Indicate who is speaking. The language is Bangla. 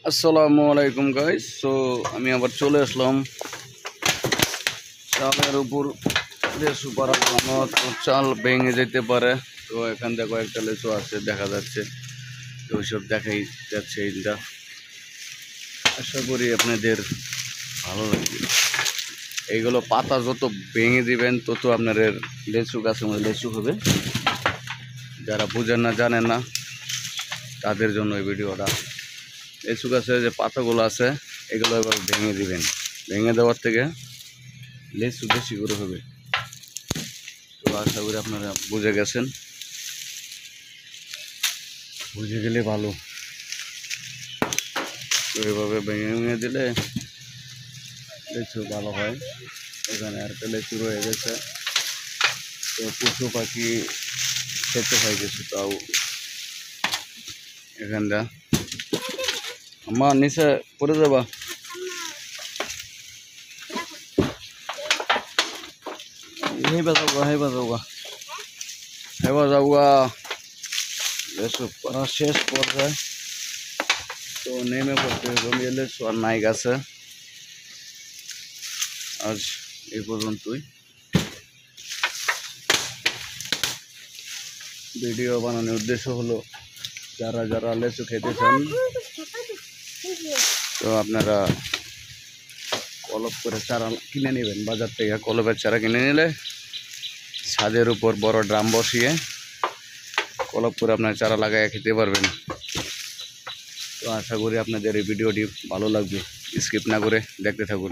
Speaker 1: আসসালামু আলাইকুম গাইস। সো আমি আবার চলে আসলাম চালের উপর লেচু পাড়ার জন্য। তো চাল ভেঙে যেতে পারে, তো এখান থেকে কয়েকটা লেচু আছে দেখা যাচ্ছে, তো ওইসব দেখাই যাচ্ছে। এইটা আশা করি আপনাদের ভালো লাগবে। এইগুলো পাতা যত ভেঙে দিবেন তত আপনার লেচু গাছের মধ্যে লেচু হবে। যারা বুঝেন না জানেন না তাদের জন্য এই ভিডিওটা। লেচু গাছের যে পাতাগুলো আছে এগুলো এবার ভেঙে দিবেন। ভেঙে দেওয়ার থেকে লেচু বেশি করে হবে। তো আশা করি আপনারা বুঝে গেছেন, বুঝে গেলে ভালো। তো এভাবে ভেঙে ভেঙে দিলে লেচু ভালো হয়। এখানে একটা লেচু রয়ে গেছে, তো পশু পাখি খেতে হয়ে গেছে। তাও এখানটা আমার নিচে পড়ে যাবা। হেবা যাওয়া লেচু পড়া শেষ পর্যায়ে। তো নেমে পড়তে জমিয়ে লেচু আর নাই গাছে। আজ এই পর্যন্তই। ভিডিও বানানোর উদ্দেশ্য হলো যারা যারা লেচু খেতে চান তো আপনারা কলপ করে চারা কিনে নেবেন বাজার থেকে। কলপের চারা কিনে নিলে ছাদের উপর বড় ড্রাম বসিয়ে কলপ করে আপনার চারা লাগায় খেতে পারবেন। তো আশা করি আপনাদের এই ভিডিওটি ভালো লাগবে, স্কিপ না করে দেখতে থাকুন।